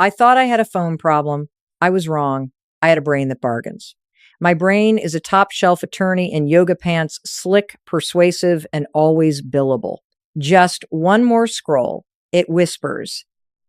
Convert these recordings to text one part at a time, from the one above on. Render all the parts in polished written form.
I thought I had a phone problem. I was wrong. I had a brain that bargains. My brain is a top shelf attorney in yoga pants, slick, persuasive, and always billable. Just one more scroll. It whispers,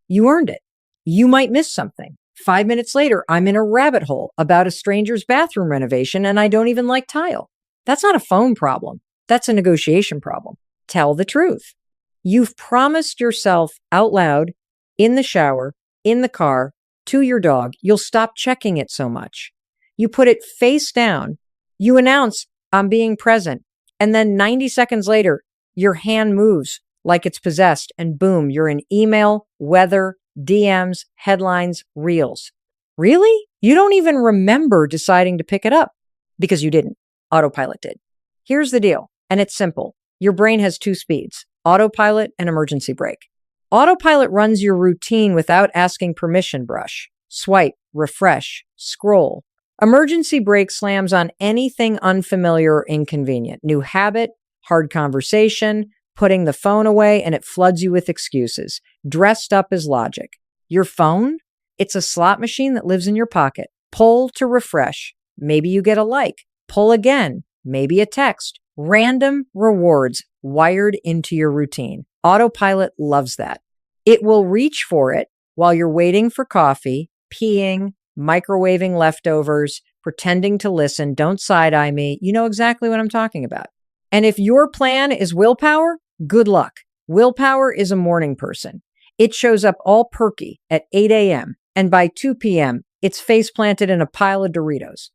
you earned it. You might miss something. 5 minutes later, I'm in a rabbit hole about a stranger's bathroom renovation and I don't even like tile. That's not a phone problem. That's a negotiation problem. Tell the truth. You've promised yourself out loud, in the shower, in the car, to your dog, you'll stop checking it so much. You put it face down. You announce, I'm being present. And then 90 seconds later, your hand moves like it's possessed and boom, you're in email, weather, DMs, headlines, reels. Really? You don't even remember deciding to pick it up because you didn't. Autopilot did. Here's the deal, and it's simple. Your brain has two speeds, autopilot and emergency brake. Autopilot runs your routine without asking permission. Brush, swipe, refresh, scroll. Emergency brake slams on anything unfamiliar or inconvenient. New habit, hard conversation, putting the phone away, and it floods you with excuses, dressed up as logic. Your phone? It's a slot machine that lives in your pocket. Pull to refresh. Maybe you get a like. Pull again. Maybe a text. Random rewards wired into your routine. Autopilot loves that. It will reach for it while you're waiting for coffee, peeing, microwaving leftovers, pretending to listen. Don't side-eye me. You know exactly what I'm talking about. And if your plan is willpower, good luck. Willpower is a morning person. It shows up all perky at 8 a.m. and by 2 p.m., it's face planted in a pile of Doritos.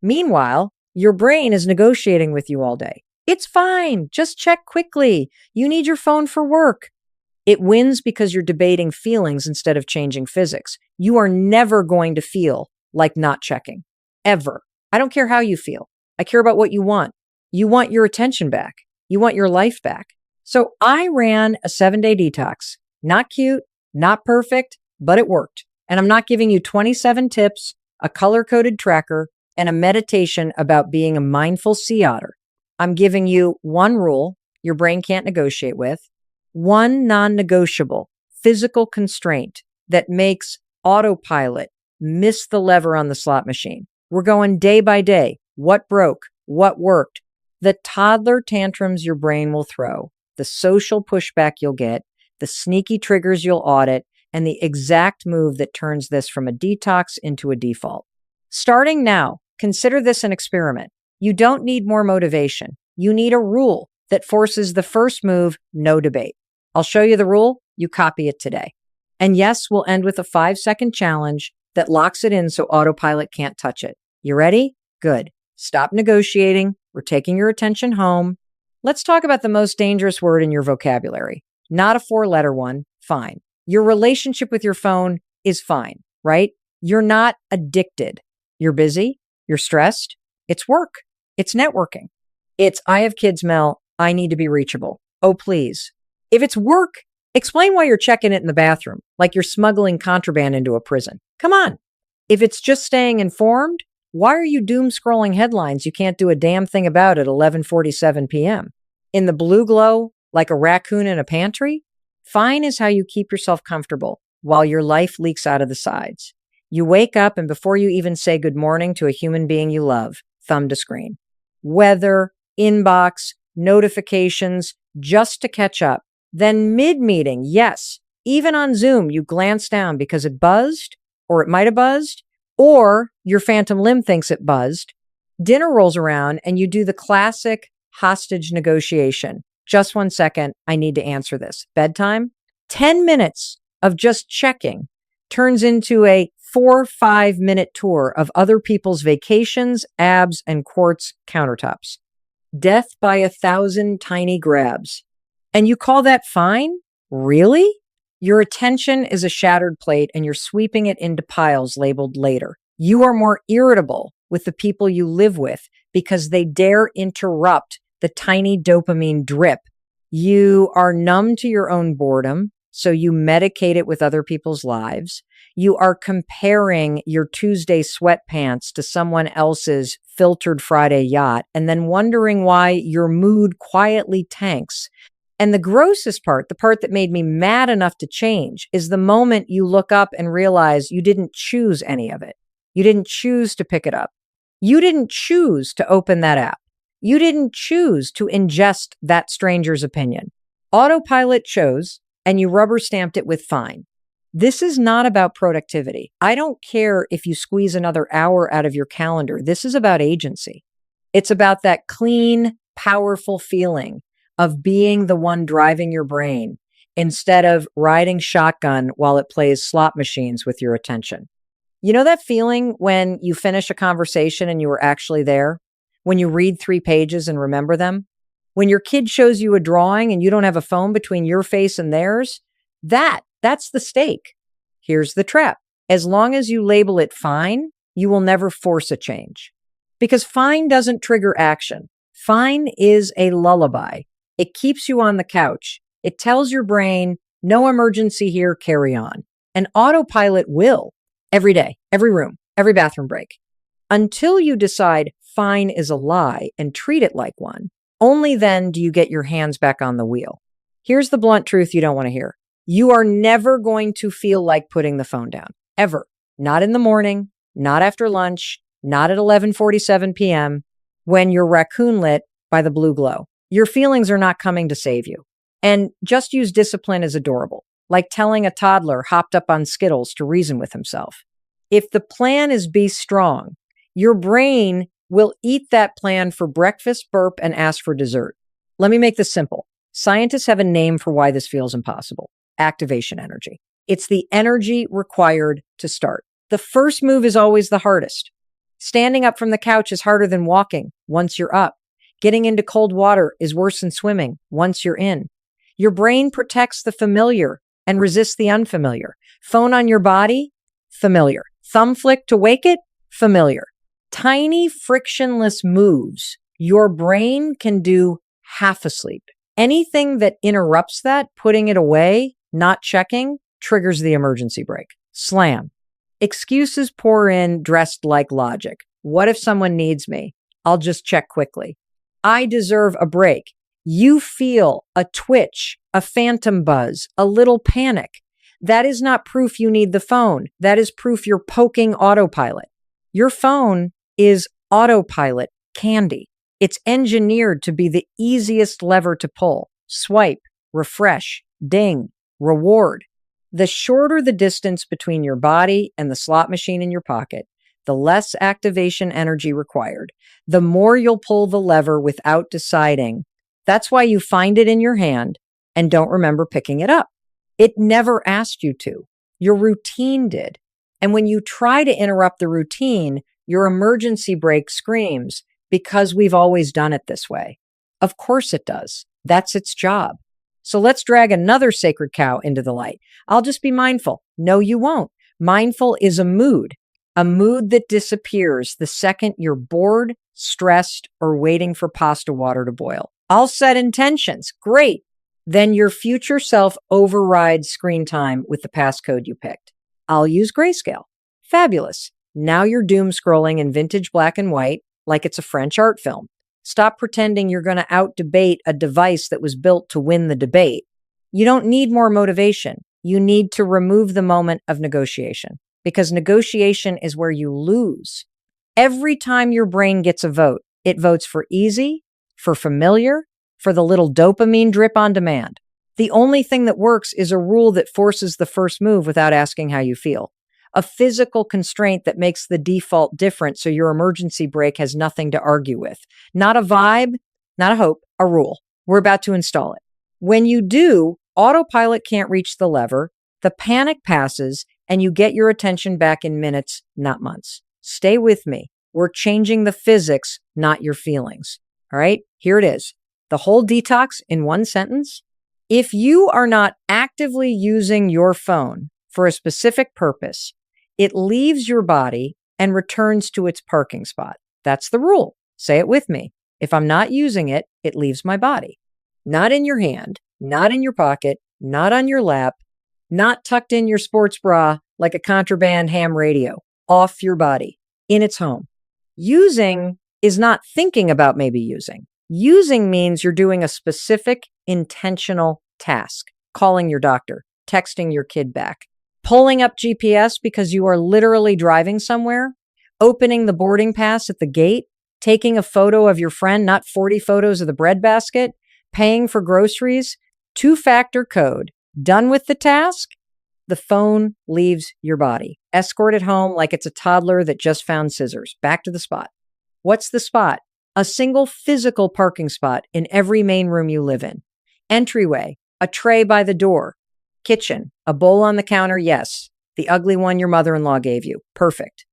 Meanwhile, your brain is negotiating with you all day. It's fine. Just check quickly. You need your phone for work. It wins because you're debating feelings instead of changing physics. You are never going to feel like not checking. Ever. I don't care how you feel. I care about what you want. You want your attention back. You want your life back. So I ran a 7-day detox. Not cute, not perfect, but it worked. And I'm not giving you 27 tips, a color-coded tracker, and a meditation about being a mindful sea otter. I'm giving you one rule your brain can't negotiate with, one non-negotiable physical constraint that makes autopilot miss the lever on the slot machine. We're going day by day. What broke? What worked? The toddler tantrums your brain will throw, the social pushback you'll get, the sneaky triggers you'll audit, and the exact move that turns this from a detox into a default. Starting now, consider this an experiment. You don't need more motivation. You need a rule that forces the first move, no debate. I'll show you the rule. You copy it today. And yes, we'll end with a 5-second challenge that locks it in so autopilot can't touch it. You ready? Good. Stop negotiating. We're taking your attention home. Let's talk about the most dangerous word in your vocabulary. Not a 4-letter one. Fine. Your relationship with your phone is fine, right? You're not addicted. You're busy. You're stressed. It's work. It's networking. It's, I have kids, Mel. I need to be reachable. Oh, please. If it's work, explain why you're checking it in the bathroom, like you're smuggling contraband into a prison. Come on. If it's just staying informed, why are you doom scrolling headlines you can't do a damn thing about at 11:47 p.m.? In the blue glow, like a raccoon in a pantry? Fine is how you keep yourself comfortable while your life leaks out of the sides. You wake up and before you even say good morning to a human being you love, thumb to screen. Weather, inbox, notifications, just to catch up. Then mid-meeting, yes, even on Zoom, you glance down because it buzzed, or it might have buzzed, or your phantom limb thinks it buzzed. Dinner rolls around and you do the classic hostage negotiation. Just 1 second, I need to answer this. Bedtime? 10 minutes of just checking turns into a 4-5-minute tour of other people's vacations, abs, and quartz countertops. Death by 1,000 tiny grabs. And you call that fine? Really? Your attention is a shattered plate and you're sweeping it into piles labeled later. You are more irritable with the people you live with because they dare interrupt the tiny dopamine drip. You are numb to your own boredom, so you medicate it with other people's lives. You are comparing your Tuesday sweatpants to someone else's filtered Friday yacht and then wondering why your mood quietly tanks And the grossest part, the part that made me mad enough to change, is the moment you look up and realize you didn't choose any of it. You didn't choose to pick it up. You didn't choose to open that app. You didn't choose to ingest that stranger's opinion. Autopilot chose, and you rubber stamped it with fine. This is not about productivity. I don't care if you squeeze another hour out of your calendar. This is about agency. It's about that clean, powerful feeling of being the one driving your brain instead of riding shotgun while it plays slot machines with your attention. You know that feeling when you finish a conversation and you were actually there? When you read 3 pages and remember them? When your kid shows you a drawing and you don't have a phone between your face and theirs? That's the stake. Here's the trap. As long as you label it fine, you will never force a change. Because fine doesn't trigger action. Fine is a lullaby. It keeps you on the couch. It tells your brain, no emergency here, carry on. And autopilot will, every day, every room, every bathroom break. Until you decide fine is a lie and treat it like one, only then do you get your hands back on the wheel. Here's the blunt truth you don't want to hear. You are never going to feel like putting the phone down, ever. Not in the morning, not after lunch, not at 11:47 p.m., when you're raccoon lit by the blue glow. Your feelings are not coming to save you. And just use discipline as adorable, like telling a toddler hopped up on Skittles to reason with himself. If the plan is be strong, your brain will eat that plan for breakfast, burp, and ask for dessert. Let me make this simple. Scientists have a name for why this feels impossible. Activation energy. It's the energy required to start. The first move is always the hardest. Standing up from the couch is harder than walking once you're up. Getting into cold water is worse than swimming once you're in. Your brain protects the familiar and resists the unfamiliar. Phone on your body? Familiar. Thumb flick to wake it? Familiar. Tiny frictionless moves your brain can do half asleep. Anything that interrupts that, putting it away, not checking, triggers the emergency brake. Slam. Excuses pour in dressed like logic. What if someone needs me? I'll just check quickly. I deserve a break. You feel a twitch, a phantom buzz, a little panic. That is not proof you need the phone. That is proof you're poking autopilot. Your phone is autopilot candy. It's engineered to be the easiest lever to pull. Swipe, refresh, ding, reward. The shorter the distance between your body and the slot machine in your pocket, the less activation energy required, the more you'll pull the lever without deciding. That's why you find it in your hand and don't remember picking it up. It never asked you to. Your routine did. And when you try to interrupt the routine, your emergency brake screams because we've always done it this way. Of course it does. That's its job. So let's drag another sacred cow into the light. I'll just be mindful. No, you won't. Mindful is a mood that disappears the second you're bored, stressed, or waiting for pasta water to boil. I'll set intentions. Great. Then your future self overrides screen time with the passcode you picked. I'll use grayscale. Fabulous. Now you're doom scrolling in vintage black and white like it's a French art film. Stop pretending you're going to out-debate a device that was built to win the debate. You don't need more motivation. You need to remove the moment of negotiation, because negotiation is where you lose. Every time your brain gets a vote, it votes for easy, for familiar, for the little dopamine drip on demand. The only thing that works is a rule that forces the first move without asking how you feel. A physical constraint that makes the default different so your emergency brake has nothing to argue with. Not a vibe, not a hope, a rule. We're about to install it. When you do, autopilot can't reach the lever, the panic passes, and you get your attention back in minutes, not months. Stay with me. We're changing the physics, not your feelings. All right, here it is. The whole detox in one sentence. If you are not actively using your phone for a specific purpose, it leaves your body and returns to its parking spot. That's the rule. Say it with me. If I'm not using it, it leaves my body. Not in your hand, not in your pocket, not on your lap, not tucked in your sports bra like a contraband ham radio. Off your body, in its home. Using is not thinking about maybe using. Using means you're doing a specific, intentional task, calling your doctor, texting your kid back, pulling up GPS because you are literally driving somewhere, opening the boarding pass at the gate, taking a photo of your friend, not 40 photos of the breadbasket, paying for groceries, two-factor code. Done with the task, the phone leaves your body. Escort it home like it's a toddler that just found scissors. Back to the spot. What's the spot? A single physical parking spot in every main room you live in. Entryway, a tray by the door. Kitchen, a bowl on the counter, yes. The ugly one your mother-in-law gave you. Perfect.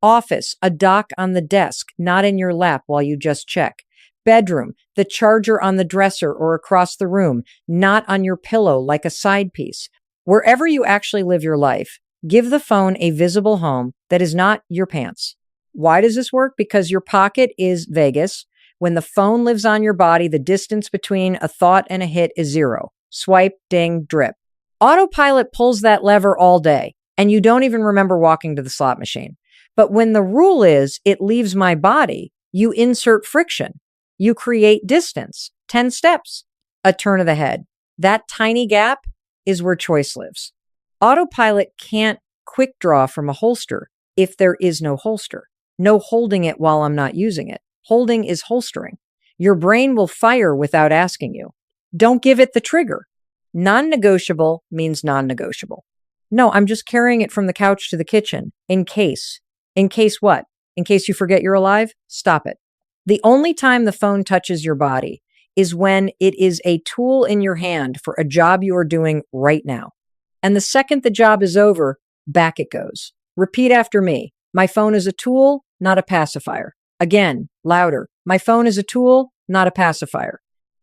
Office, a dock on the desk, not in your lap while you just check. Bedroom, the charger on the dresser or across the room, not on your pillow like a side piece. Wherever you actually live your life, give the phone a visible home that is not your pants. Why does this work? Because your pocket is Vegas. When the phone lives on your body, the distance between a thought and a hit is zero. Swipe, ding, drip. Autopilot pulls that lever all day, and you don't even remember walking to the slot machine. But when the rule is it leaves my body, you insert friction. You create distance, 10 steps, a turn of the head. That tiny gap is where choice lives. Autopilot can't quick draw from a holster if there is no holster. No holding it while I'm not using it. Holding is holstering. Your brain will fire without asking you. Don't give it the trigger. Non-negotiable means non-negotiable. No, I'm just carrying it from the couch to the kitchen in case. In case what? In case you forget you're alive? Stop it. The only time the phone touches your body is when it is a tool in your hand for a job you are doing right now. And the second the job is over, back it goes. Repeat after me. My phone is a tool, not a pacifier. Again, louder. My phone is a tool, not a pacifier.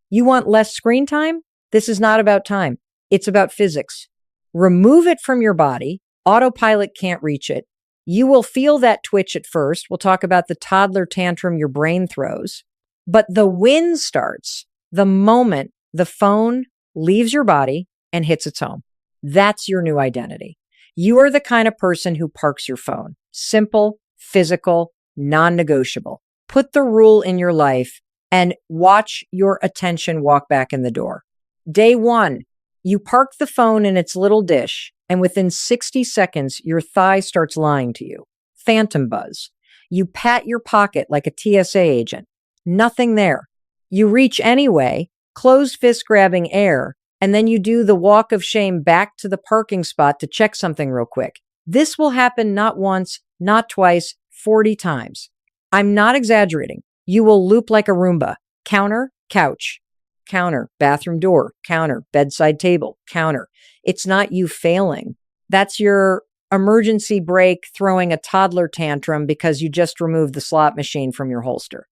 You want less screen time? This is not about time. It's about physics. Remove it from your body. Autopilot can't reach it. You will feel that twitch at first. We'll talk about the toddler tantrum your brain throws. But the win starts the moment the phone leaves your body and hits its home. That's your new identity. You are the kind of person who parks your phone. Simple, physical, non-negotiable. Put the rule in your life and watch your attention walk back in the door. Day 1, you park the phone in its little dish, and within 60 seconds, your thigh starts lying to you. Phantom buzz. You pat your pocket like a TSA agent. Nothing there. You reach anyway, closed fist grabbing air, and then you do the walk of shame back to the parking spot to check something real quick. This will happen not once, not twice, 40 times. I'm not exaggerating. You will loop like a Roomba. Counter, couch. Counter, bathroom door. Counter, bedside table. Counter. It's not you failing. That's your emergency brake throwing a toddler tantrum because you just removed the slot machine from your holster.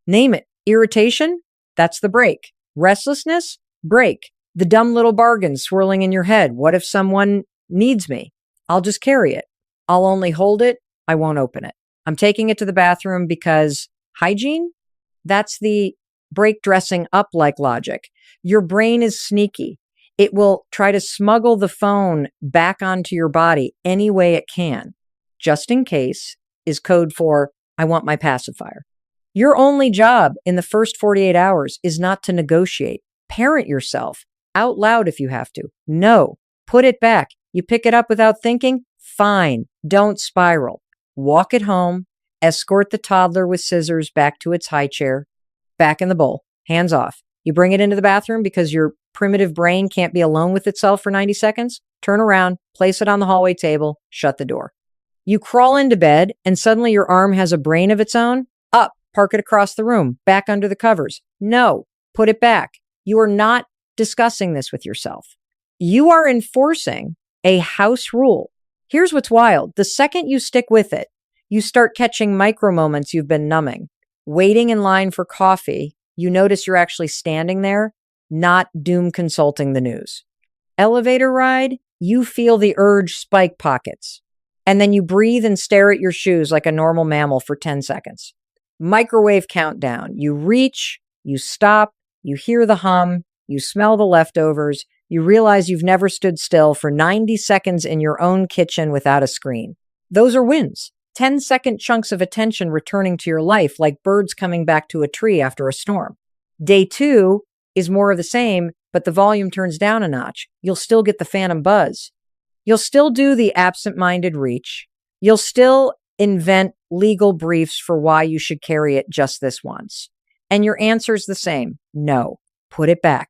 Name it. Irritation? That's the brake. Restlessness? Brake. The dumb little bargain swirling in your head. What if someone needs me? I'll just carry it. I'll only hold it. I won't open it. I'm taking it to the bathroom because hygiene? That's the brake dressing up like logic. Your brain is sneaky. It will try to smuggle the phone back onto your body any way it can. Just in case is code for, I want my pacifier. Your only job in the first 48 hours is not to negotiate. Parent yourself out loud if you have to. No, put it back. You pick it up without thinking? Fine. Don't spiral. Walk it home. Escort the toddler with scissors back to its high chair. Back in the bowl. Hands off. You bring it into the bathroom because your primitive brain can't be alone with itself for 90 seconds. Turn around, place it on the hallway table, shut the door. You crawl into bed and suddenly your arm has a brain of its own. Up, park it across the room, back under the covers. No, put it back. You are not discussing this with yourself. You are enforcing a house rule. Here's what's wild. The second you stick with it, you start catching micro moments you've been numbing. Waiting in line for coffee, you notice you're actually standing there, not doom consulting the news. Elevator ride, you feel the urge spike pockets. And then you breathe and stare at your shoes like a normal mammal for 10 seconds. Microwave countdown. You reach, you stop, you hear the hum, you smell the leftovers, you realize you've never stood still for 90 seconds in your own kitchen without a screen. Those are wins. 10-second chunks of attention returning to your life like birds coming back to a tree after a storm. Day 2 is more of the same, but the volume turns down a notch. You'll still get the phantom buzz. You'll still do the absent-minded reach. You'll still invent legal briefs for why you should carry it just this once. And your answer's the same. No, put it back.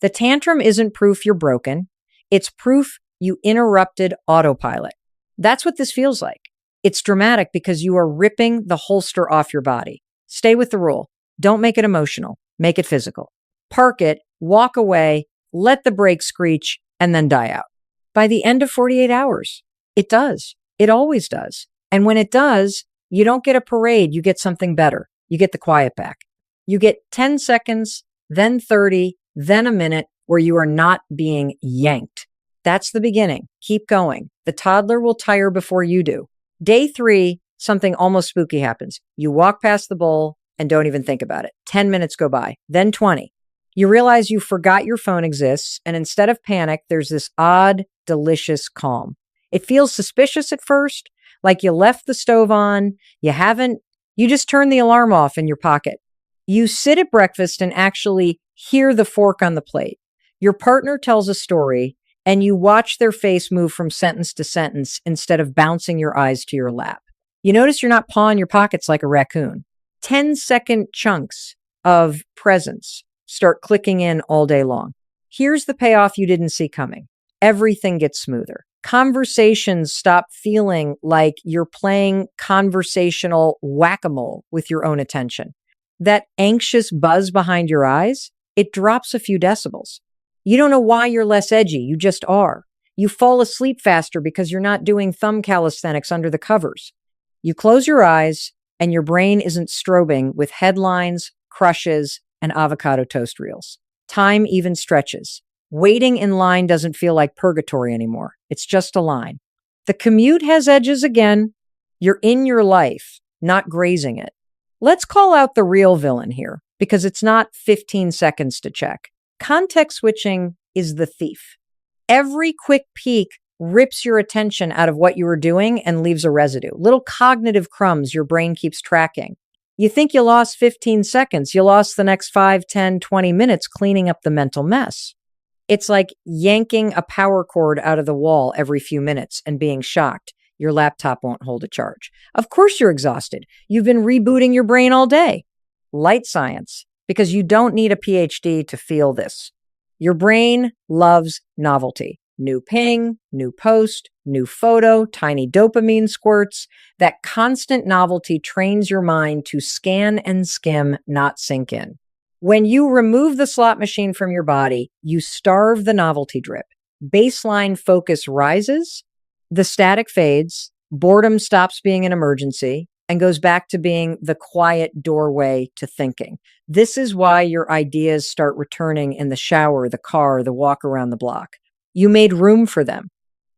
The tantrum isn't proof you're broken. It's proof you interrupted autopilot. That's what this feels like. It's dramatic because you are ripping the holster off your body. Stay with the rule. Don't make it emotional. Make it physical. Park it, walk away, let the brakes screech, and then die out. By the end of 48 hours, it does. It always does. And when it does, you don't get a parade. You get something better. You get the quiet back. You get 10 seconds, then 30, then a minute where you are not being yanked. That's the beginning. Keep going. The toddler will tire before you do. Day 3, something almost spooky happens. You walk past the bowl and don't even think about it. 10 minutes go by, then 20. You realize you forgot your phone exists, and instead of panic, there's this odd, delicious calm. It feels suspicious at first, like you left the stove on, you just turned the alarm off in your pocket. You sit at breakfast and actually hear the fork on the plate. Your partner tells a story, and you watch their face move from sentence to sentence instead of bouncing your eyes to your lap. You notice you're not pawing your pockets like a raccoon. 10-second chunks of presence start clicking in all day long. Here's the payoff you didn't see coming. Everything gets smoother. Conversations stop feeling like you're playing conversational whack-a-mole with your own attention. That anxious buzz behind your eyes, it drops a few decibels. You don't know why you're less edgy. You just are. You fall asleep faster because you're not doing thumb calisthenics under the covers. You close your eyes and your brain isn't strobing with headlines, crushes, and avocado toast reels. Time even stretches. Waiting in line doesn't feel like purgatory anymore. It's just a line. The commute has edges again. You're in your life, not grazing it. Let's call out the real villain here, because it's not 15 seconds to check. Context switching is the thief. Every quick peek rips your attention out of what you were doing and leaves a residue. Little cognitive crumbs your brain keeps tracking. You think you lost 15 seconds. You lost the next 5, 10, 20 minutes cleaning up the mental mess. It's like yanking a power cord out of the wall every few minutes and being shocked your laptop won't hold a charge. Of course you're exhausted. You've been rebooting your brain all day. Light science, because you don't need a PhD to feel this. Your brain loves novelty. New ping, new post, new photo, tiny dopamine squirts. That constant novelty trains your mind to scan and skim, not sink in. When you remove the slot machine from your body, you starve the novelty drip. Baseline focus rises, the static fades, boredom stops being an emergency, and goes back to being the quiet doorway to thinking. This is why your ideas start returning in the shower, the car, the walk around the block. You made room for them.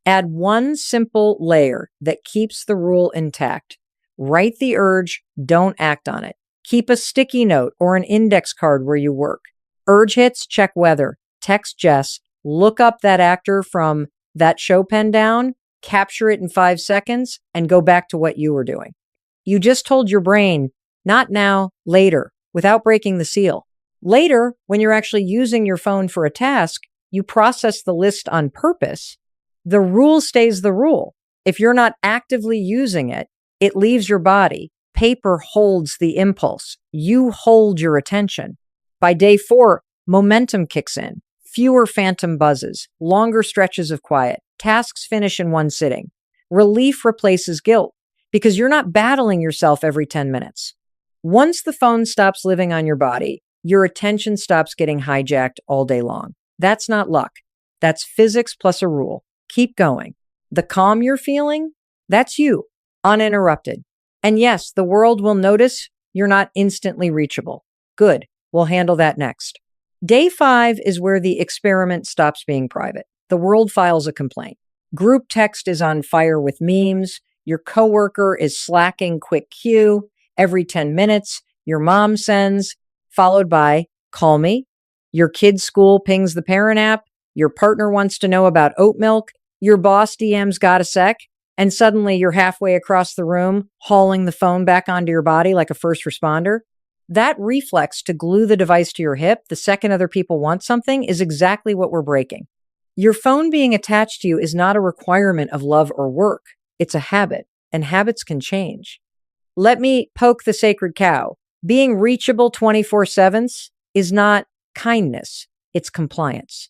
Add one simple layer that keeps the rule intact. Write the urge, don't act on it. Keep a sticky note or an index card where you work. Urge hits, check weather. Text Jess, look up that actor from That Show Pen Down, capture it in 5 seconds, and go back to what you were doing. You just told your brain, not now, later, without breaking the seal. Later, when you're actually using your phone for a task, you process the list on purpose. The rule stays the rule. If you're not actively using it, it leaves your body. Paper holds the impulse. You hold your attention. By day 4, momentum kicks in. Fewer phantom buzzes, longer stretches of quiet. Tasks finish in one sitting. Relief replaces guilt because you're not battling yourself every 10 minutes. Once the phone stops living on your body, your attention stops getting hijacked all day long. That's not luck. That's physics plus a rule. Keep going. The calm you're feeling, that's you, uninterrupted. And yes, the world will notice you're not instantly reachable. Good. We'll handle that next. Day 5 is where the experiment stops being private. The world files a complaint. Group text is on fire with memes. Your coworker is slacking quick cue. Every 10 minutes, your mom sends, followed by, call me. Your kid's school pings the parent app. Your partner wants to know about oat milk. Your boss DMs got a sec. And suddenly you're halfway across the room, hauling the phone back onto your body like a first responder. That reflex to glue the device to your hip the second other people want something is exactly what we're breaking. Your phone being attached to you is not a requirement of love or work. It's a habit, and habits can change. Let me poke the sacred cow. Being reachable 24/7 is not kindness, it's compliance.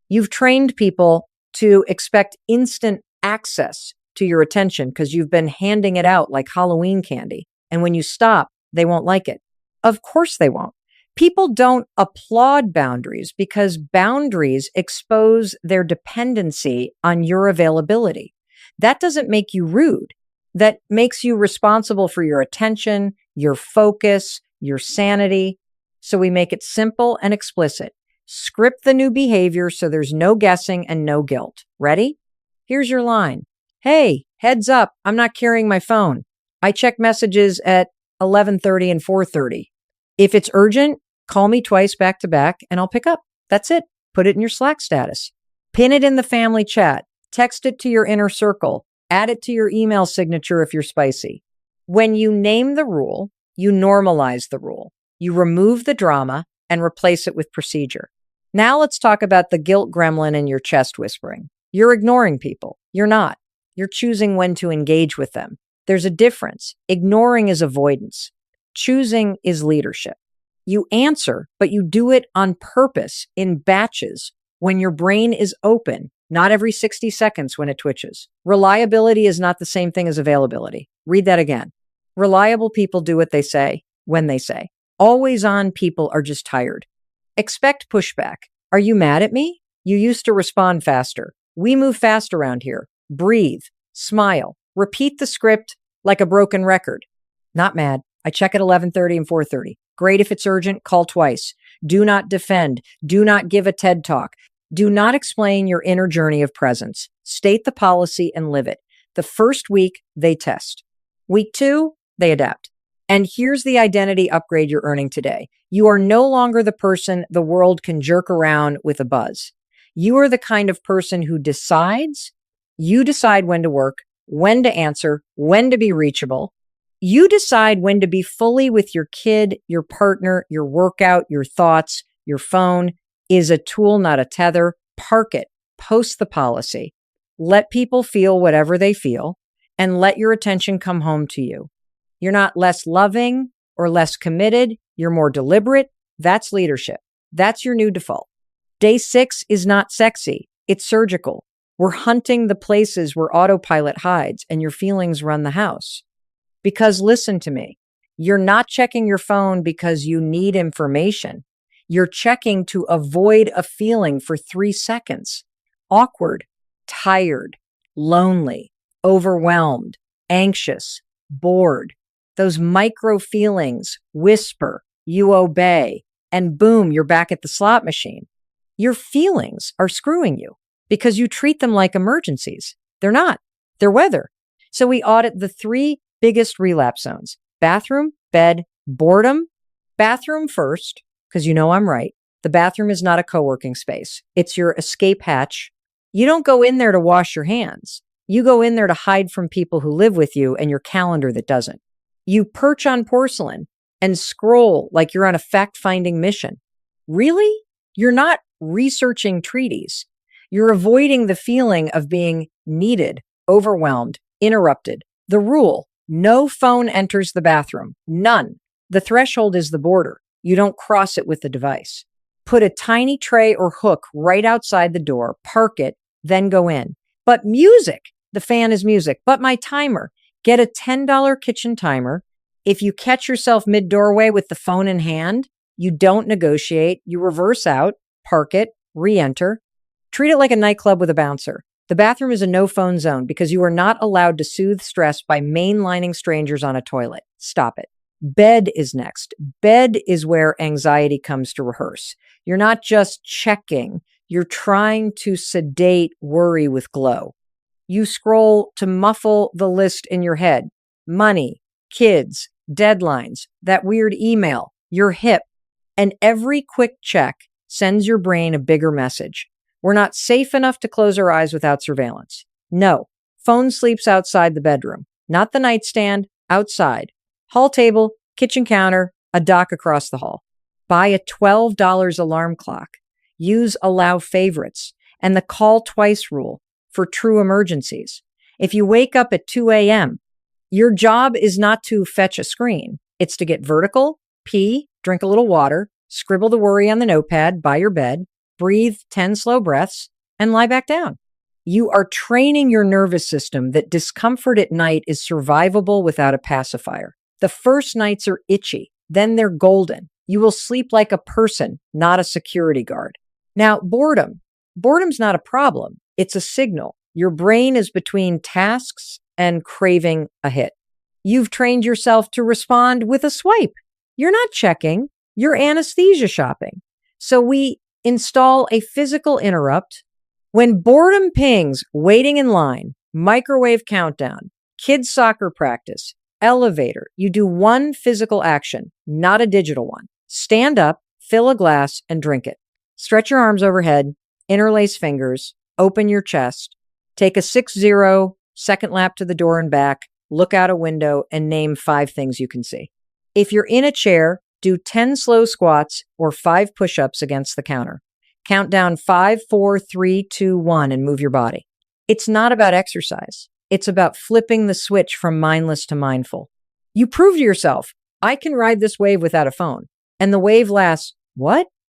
You've trained people to expect instant access to your attention because you've been handing it out like Halloween candy. And when you stop, they won't like it. Of course they won't. People don't applaud boundaries because boundaries expose their dependency on your availability. That doesn't make you rude. That makes you responsible for your attention, your focus, your sanity. So we make it simple and explicit. Script the new behavior so there's no guessing and no guilt. Ready? Here's your line. Hey, heads up, I'm not carrying my phone. I check messages at 11:30 and 4:30. If it's urgent, call me twice back to back and I'll pick up. That's it. Put it in your Slack status. Pin it in the family chat. Text it to your inner circle. Add it to your email signature if you're spicy. When you name the rule, you normalize the rule. You remove the drama and replace it with procedure. Now let's talk about the guilt gremlin in your chest whispering. You're ignoring people. You're not. You're choosing when to engage with them. There's a difference. Ignoring is avoidance. Choosing is leadership. You answer, but you do it on purpose in batches when your brain is open, not every 60 seconds when it twitches. Reliability is not the same thing as availability. Read that again. Reliable people do what they say, when they say. Always on people are just tired. Expect pushback. Are you mad at me? You used to respond faster. We move fast around here. Breathe. Smile. Repeat the script like a broken record. Not mad. I check at 11:30 and 4:30. Great if it's urgent, call twice. Do not defend. Do not give a TED talk. Do not explain your inner journey of presence. State the policy and live it. The first week, they test. Week 2, they adapt. And here's the identity upgrade you're earning today. You are no longer the person the world can jerk around with a buzz. You are the kind of person who decides. You decide when to work, when to answer, when to be reachable. You decide when to be fully with your kid, your partner, your workout, your thoughts. Your phone is a tool, not a tether. Park it. Post the policy. Let people feel whatever they feel and let your attention come home to you. You're not less loving or less committed. You're more deliberate. That's leadership. That's your new default. Day 6 is not sexy. It's surgical. We're hunting the places where autopilot hides and your feelings run the house. Because listen to me, you're not checking your phone because you need information. You're checking to avoid a feeling for 3 seconds. Awkward, tired, lonely, overwhelmed, anxious, bored. Those micro feelings whisper, you obey, and boom, you're back at the slot machine. Your feelings are screwing you because you treat them like emergencies. They're not. They're weather. So we audit the 3 biggest relapse zones: bathroom, bed, boredom. Bathroom first, because you know I'm right. The bathroom is not a co-working space. It's your escape hatch. You don't go in there to wash your hands. You go in there to hide from people who live with you and your calendar that doesn't. You perch on porcelain and scroll like you're on a fact-finding mission. Really? You're not researching treaties. You're avoiding the feeling of being needed, overwhelmed, interrupted. The rule: no phone enters the bathroom. None. The threshold is the border. You don't cross it with the device. Put a tiny tray or hook right outside the door, park it, then go in. But music, the fan is music. But my timer, get a $10 kitchen timer. If you catch yourself mid-doorway with the phone in hand, you don't negotiate. You reverse out, park it, re-enter. Treat it like a nightclub with a bouncer. The bathroom is a no-phone zone because you are not allowed to soothe stress by mainlining strangers on a toilet. Stop it. Bed is next. Bed is where anxiety comes to rehearse. You're not just checking. You're trying to sedate worry with glow. You scroll to muffle the list in your head. Money, kids, deadlines, that weird email, your hip. And every quick check sends your brain a bigger message. We're not safe enough to close our eyes without surveillance. No, phone sleeps outside the bedroom, not the nightstand, outside. Hall table, kitchen counter, a dock across the hall. Buy a $12 alarm clock. Use allow favorites and the call twice rule for true emergencies. If you wake up at 2 a.m., your job is not to fetch a screen. It's to get vertical, pee, drink a little water, scribble the worry on the notepad by your bed, breathe 10 slow breaths, and lie back down. You are training your nervous system that discomfort at night is survivable without a pacifier. The first nights are itchy, then they're golden. You will sleep like a person, not a security guard. Now, boredom's not a problem. It's a signal. Your brain is between tasks and craving a hit. You've trained yourself to respond with a swipe. You're not checking, you're anesthesia shopping. So we install a physical interrupt. When boredom pings, waiting in line, microwave countdown, kids' soccer practice, elevator, you do one physical action, not a digital one. Stand up, fill a glass, and drink it. Stretch your arms overhead, interlace fingers, open your chest, take a 6-0 second lap to the door and back, look out a window, and name 5 things you can see. If you're in a chair, do 10 slow squats or 5 push-ups against the counter. Count down 5, 4, 3, 2, 1, and move your body. It's not about exercise. It's about flipping the switch from mindless to mindful. You prove to yourself, I can ride this wave without a phone. And the wave lasts,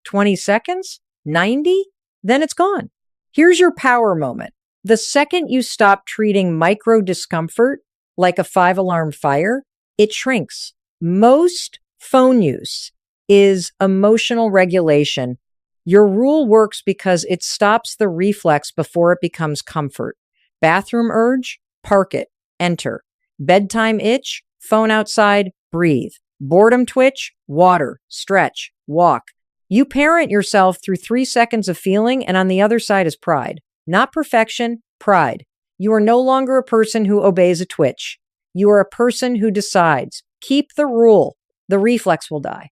20 seconds? 90? Then it's gone. Here's your power moment. The second you stop treating micro discomfort like a 5-alarm fire, it shrinks. Most phone use is emotional regulation. Your rule works because it stops the reflex before it becomes comfort. Bathroom urge, park it, enter. Bedtime itch, phone outside, breathe. Boredom twitch, water, stretch, walk. You parent yourself through 3 seconds of feeling, and on the other side is pride. Not perfection, pride. You are no longer a person who obeys a twitch. You are a person who decides. Keep the rule. The reflex will die.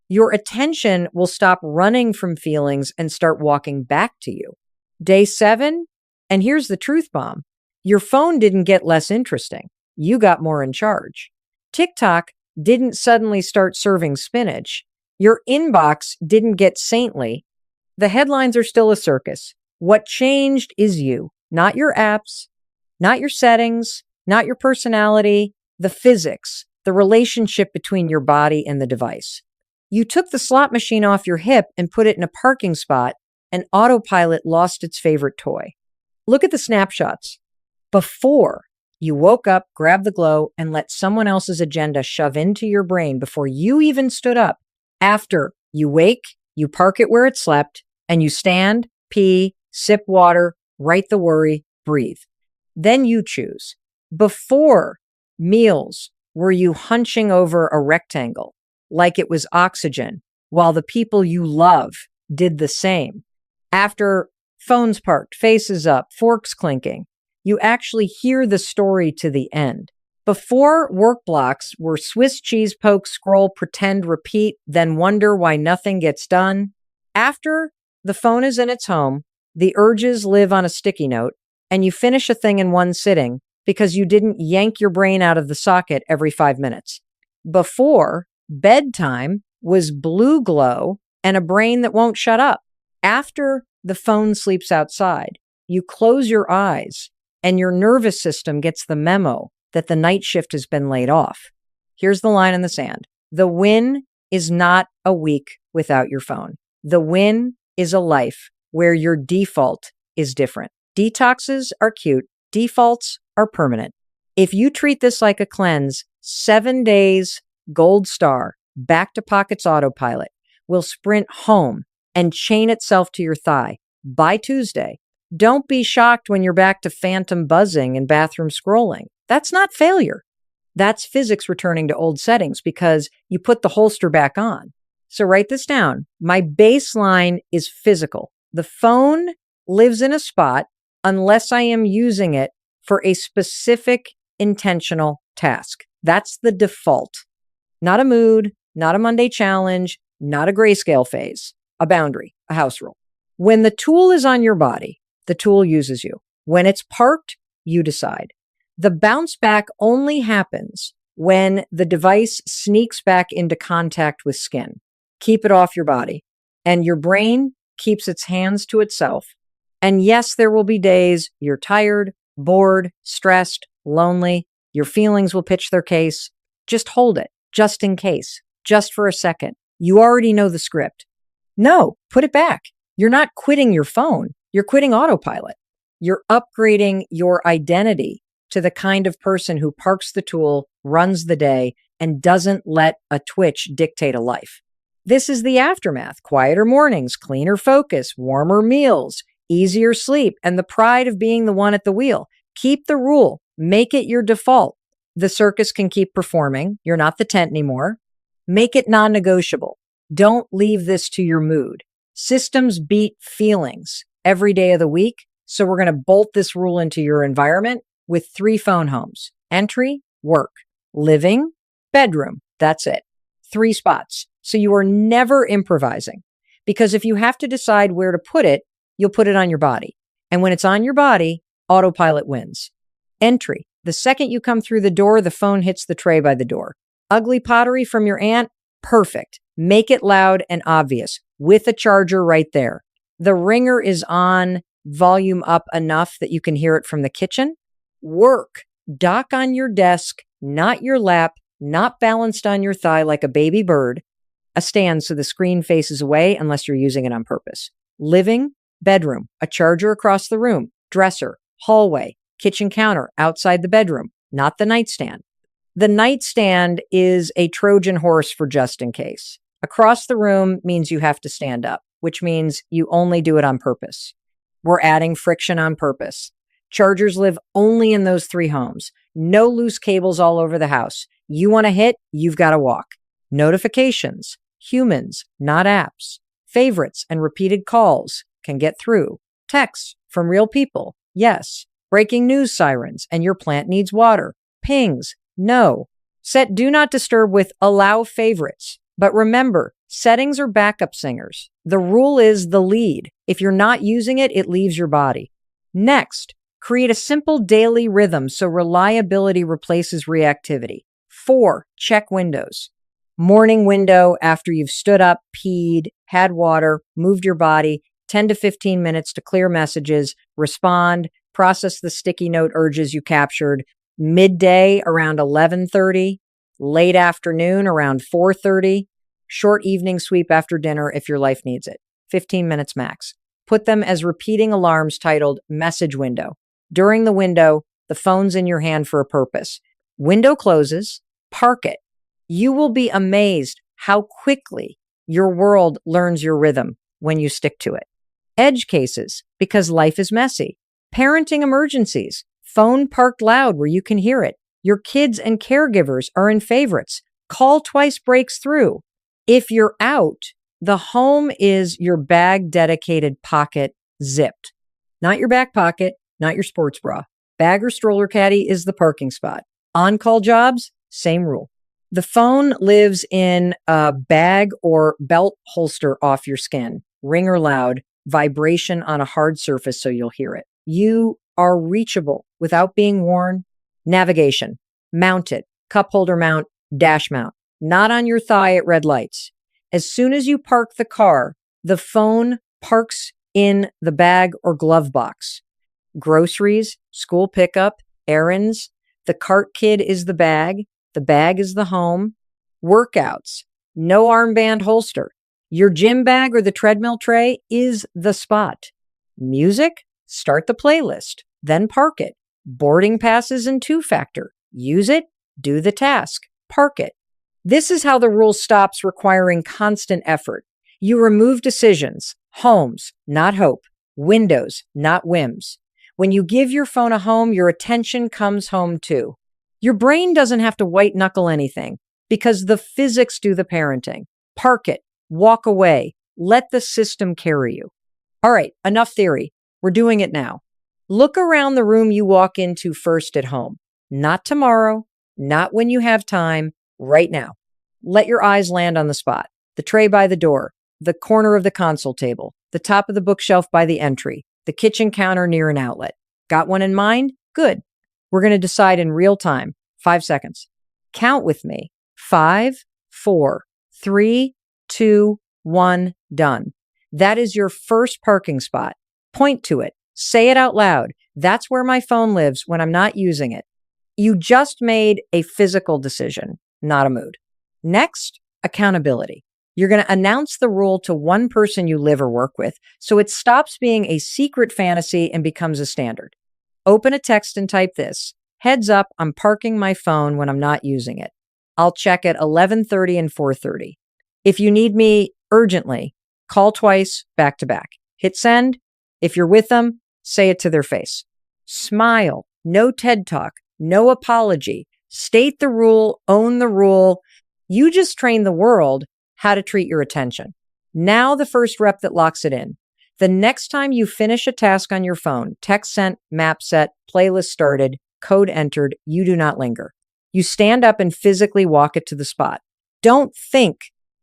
Your attention will stop running from feelings and start walking back to you. Day 7, and here's the truth bomb. Your phone didn't get less interesting. You got more in charge. TikTok didn't suddenly start serving spinach. Your inbox didn't get saintly. The headlines are still a circus. What changed is you, not your apps, not your settings, not your personality, the physics, the relationship between your body and the device. You took the slot machine off your hip and put it in a parking spot, and autopilot lost its favorite toy. Look at the snapshots. Before you woke up, grabbed the glow, and let someone else's agenda shove into your brain before you even stood up. After you wake, you park it where it slept, and you stand, pee, sip water, write the worry, breathe. Then you choose. Before meals, were you hunching over a rectangle like it was oxygen, while the people you love did the same? After phones parked, faces up, forks clinking, you actually hear the story to the end. Before work blocks were Swiss cheese poke, scroll, pretend, repeat, then wonder why nothing gets done. After the phone is in its home, the urges live on a sticky note, and you finish a thing in one sitting because you didn't yank your brain out of the socket every 5 minutes. Before, bedtime was blue glow and a brain that won't shut up. After the phone sleeps outside, you close your eyes and your nervous system gets the memo that the night shift has been laid off. Here's the line in the sand. The win is not a week without your phone. The win is a life where your default is different. Detoxes are cute. Defaults are permanent. If you treat this like a cleanse, 7 days, gold star, back to pockets autopilot, will sprint home and chain itself to your thigh by Tuesday. Don't be shocked when you're back to phantom buzzing and bathroom scrolling. That's not failure. That's physics returning to old settings because you put the holster back on. So write this down. My baseline is physical. The phone lives in a spot unless I am using it for a specific intentional task. That's the default. Not a mood, not a Monday challenge, not a grayscale phase, a boundary, a house rule. When the tool is on your body, the tool uses you. When it's parked, you decide. The bounce back only happens when the device sneaks back into contact with skin. Keep it off your body. And your brain keeps its hands to itself. And yes, there will be days you're tired, bored, stressed, lonely. Your feelings will pitch their case. Just hold it, just in case, just for a second. You already know the script. No, put it back. You're not quitting your phone. You're quitting autopilot. You're upgrading your identity to the kind of person who parks the tool, runs the day, and doesn't let a twitch dictate a life. This is the aftermath: quieter mornings, cleaner focus, warmer meals, easier sleep, and the pride of being the one at the wheel. Keep the rule. Make it your default. The circus can keep performing. You're not the tent anymore. Make it non-negotiable. Don't leave this to your mood. Systems beat feelings every day of the week. So we're going to bolt this rule into your environment with 3 phone homes: entry, work, living, bedroom. That's it. 3 spots. So you are never improvising, because if you have to decide where to put it, you'll put it on your body. And when it's on your body, autopilot wins. Entry. The second you come through the door, the phone hits the tray by the door. Ugly pottery from your aunt? Perfect. Make it loud and obvious with a charger right there. The ringer is on, volume up enough that you can hear it from the kitchen. Work. Dock on your desk, not your lap, not balanced on your thigh like a baby bird. A stand so the screen faces away unless you're using it on purpose. Living, bedroom, a charger across the room, dresser, hallway, kitchen counter, outside the bedroom, not the nightstand. The nightstand is a Trojan horse for just in case. Across the room means you have to stand up, which means you only do it on purpose. We're adding friction on purpose. Chargers live only in those 3 homes. No loose cables all over the house. You want to hit, you've got to walk. Notifications, humans, not apps. Favorites and repeated calls can get through. Texts from real people, yes. Breaking news sirens, and your plant needs water. Pings, no. Set do not disturb with allow favorites. But remember, settings are backup singers. The rule is the lead. If you're not using it, it leaves your body. Next, create a simple daily rhythm so reliability replaces reactivity. 4, check windows. Morning window after you've stood up, peed, had water, moved your body, 10 to 15 minutes to clear messages, respond, process the sticky note urges you captured. Midday around 11:30, late afternoon around 4:30, short evening sweep after dinner if your life needs it. 15 minutes max. Put them as repeating alarms titled message window. During the window, the phone's in your hand for a purpose. Window closes, park it. You will be amazed how quickly your world learns your rhythm when you stick to it. Edge cases, because life is messy. Parenting emergencies, phone parked loud where you can hear it. Your kids and caregivers are in favorites. Call twice breaks through. If you're out, the home is your bag dedicated pocket zipped. Not your back pocket, not your sports bra. Bag or stroller caddy is the parking spot. On-call jobs, same rule. The phone lives in a bag or belt holster off your skin. Ringer loud, vibration on a hard surface so you'll hear it. You are reachable without being worn. Navigation, mounted, cup holder mount, dash mount, not on your thigh at red lights. As soon as you park the car, the phone parks in the bag or glove box. Groceries, school pickup, errands. The cart kid is the bag is the home. Workouts, no armband holster. Your gym bag or the treadmill tray is the spot. Music, start the playlist, then park it. Boarding passes and 2-factor. Use it, do the task, park it. This is how the rule stops requiring constant effort. You remove decisions, homes, not hope, windows, not whims. When you give your phone a home, your attention comes home too. Your brain doesn't have to white knuckle anything because the physics do the parenting. Park it, walk away, let the system carry you. All right, enough theory. We're doing it now. Look around the room you walk into first at home. Not tomorrow, not when you have time, right now. Let your eyes land on the spot. The tray by the door, the corner of the console table, the top of the bookshelf by the entry, the kitchen counter near an outlet. Got one in mind? Good. We're going to decide in real time. 5 seconds. Count with me. 5, 4, 3, 2, 1, done. That is your first parking spot. Point to it. Say it out loud. That's where my phone lives when I'm not using it. You just made a physical decision, not a mood. Next, accountability. You're going to announce the rule to one person you live or work with, so it stops being a secret fantasy and becomes a standard. Open a text and type this. Heads up, I'm parking my phone when I'm not using it. I'll check at 11:30 and 4:30. If you need me urgently, call twice back to back. Hit send. If you're with them, say it to their face. Smile. No TED Talk. No apology. State the rule. Own the rule. You just train the world how to treat your attention. Now the first rep that locks it in. The next time you finish a task on your phone, text sent, map set, playlist started, code entered, you do not linger. You stand up and physically walk it to the spot. Don't think.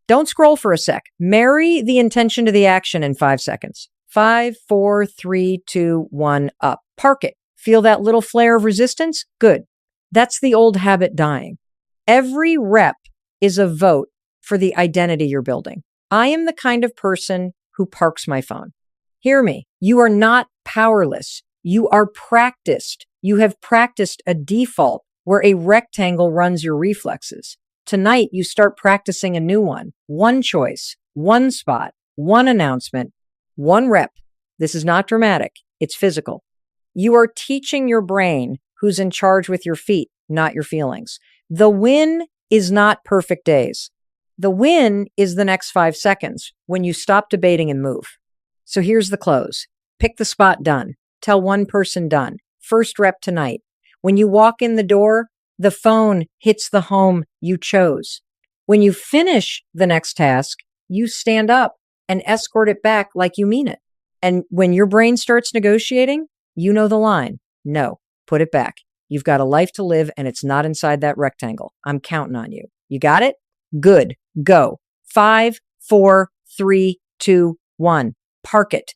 Don't scroll for a sec. Marry the intention to the action in 5 seconds. 5, 4, 3, 2, 1, up. Park it. Feel that little flare of resistance? Good. That's the old habit dying. Every rep is a vote for the identity you're building. I am the kind of person who parks my phone. Hear me. You are not powerless. You are practiced. You have practiced a default where a rectangle runs your reflexes. Tonight, you start practicing a new one. One choice, one spot, one announcement, one rep. This is not dramatic. It's physical. You are teaching your brain who's in charge with your feet, not your feelings. The win is not perfect days. The win is the next 5 seconds when you stop debating and move. So here's the close. Pick the spot, done. Tell one person, done. First rep tonight. When you walk in the door, the phone hits the home you chose. When you finish the next task, you stand up and escort it back like you mean it. And when your brain starts negotiating, you know the line. No, put it back. You've got a life to live and it's not inside that rectangle. I'm counting on you. You got it? Good. Go. 5, 4, 3, 2, 1. Park it.